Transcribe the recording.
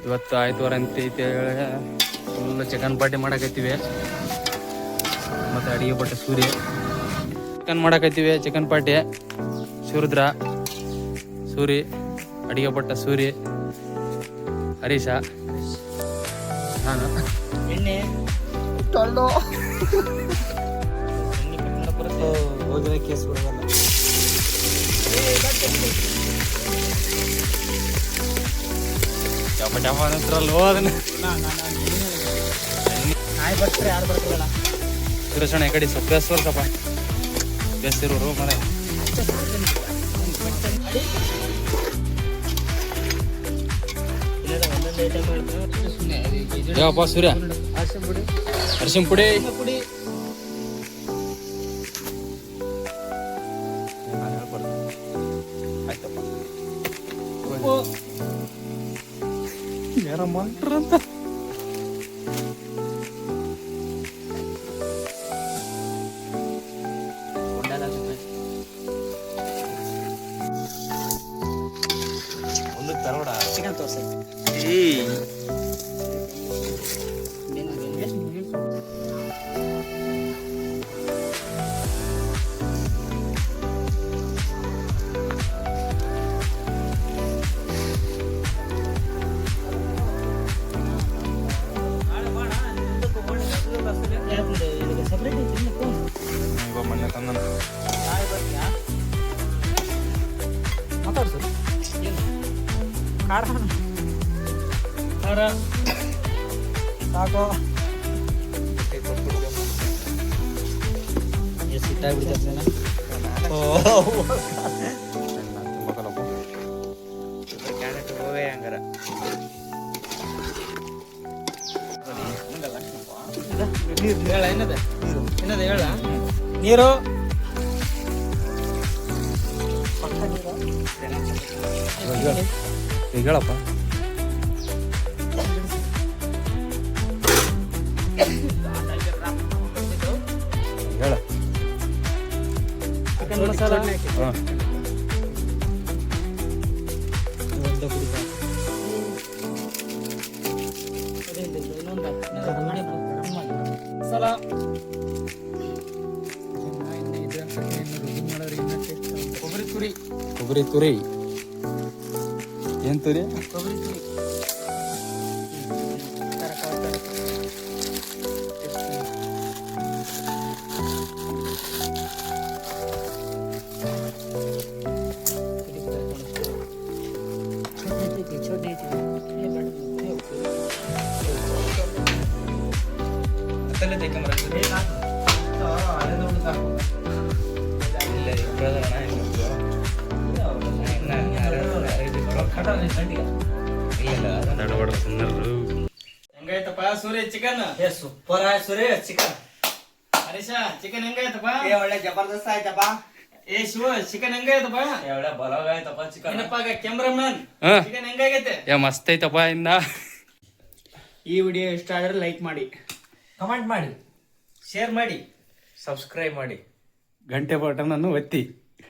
ಇವತ್ತು ಆಯ್ತವಾರ ಅಂತೈತೆ ಫುಲ್ ಚಿಕನ್ ಪಾರ್ಟಿ ಮಾಡಕತ್ತೀವಿ. ಮತ್ತು ಅಡಿಗೆ ಪಟ್ಟ ಸೂರ್ಯ ಚಿಕನ್ ಮಾಡಕತ್ತೀವಿ. ಚಿಕನ್ ಪಾರ್ಟಿ ಶಿವರುದ್ರ ಸೂರಿ, ಅಡಿಗೆ ಪಟ್ಟ ಸೂರಿ, ಹರೀಶ, ನಾನು ಎಣ್ಣೆ ಹೋದ್ರೆ ಕೇಸ್ ಬಿಡೋದಲ್ಲ. ನಾಯಿ ಬರ್ತಾರೆ, ಯಾರು ಬರ್ತಾರಲ್ಲ ಸುರೇಶಣ್ಣ ಈ ಕಡೆ ಸ್ವಲ್ಪ ಬೇಸ್ವರ್ಕಪ್ಪ, ಬೇಸ್ತಿರೋರು ಮರ. ಯಾವಪ್ಪ ಸೂರ್ಯ? ಅರಿಶಿನ ಪುಡಿ, ಯಾರ ಮಾಡ್ರಂತ ಒಂದು ತರೋಡ ಚಿಕನ್ ತೋರ್ಸಿ. ಮೊನ್ನೆ ತಂದ ಮಾತಾಡ್ಸು. ಖಾರ ಖಾರ ಸಾಕು. ಸಿಟ್ಟಾಗ್ಬಿಡ್ತಾರೆ. ಕ್ಯಾರೆಟ್ ಹೋಗೇ ಹಂಗಾರ ಹೇಳ. ಏನದ ಏನದ ಹೇಳ. ನೀರು ಹೇಳಪ್ಪ. ಹೇಳ. ಚಿಕನ್ ಮಸಾಲ ಹಾಂ ಮಸಾಲ ಕೊಬ್ಬರಿ ತುರಿ. ಕೊಬ್ಬರಿ ತುರಿ. ಏನು ತುರಿ? ಕೊಬ್ಬರಿ ತುರಿ. ಹೆಂಗಾಯ್ತಪ್ಪ ಸೂರ್ಯ ಚಿಕನ್? ಸೂಪರ್ ಆಯ್ತು ಸೂರ್ಯ ಚಿಕನ್. ಹರೀಶ ಚಿಕನ್ ಹೆಂಗಾಯ್ತಪ್ಪ? ಒಳ್ಳೆ ಜಬರ್ದಸ್ತ್ ಆಯ್ತಪ್ಪ. ಏ ಶಿವ ಚಿಕನ್ ಹೆಂಗಾಯ್ತಪ್ಪ? ಒಳ್ಳೆ ಬಲವಾಯ್ತಪ್ಪ ಚಿಕನ್. ಏನಪ್ಪ ಕ್ಯಾಮ್ರಾಮನ್ ಚಿಕನ್ ಹೆಂಗಾಗೈತೆ? ಮಸ್ತ್ ಐತಪ್ಪ. ಇಂದ ಈ ವಿಡಿಯೋ ಇಷ್ಟ ಆದ್ರೆ ಲೈಕ್ ಮಾಡಿ, ಕಮೆಂಟ್ ಮಾಡಿ, ಶೇರ್ ಮಾಡಿ, ಸಬ್ಸ್ಕ್ರೈಬ್ ಮಾಡಿ, ಗಂಟೆ ಬಟನ್ ಅನ್ನು ಒತ್ತಿ.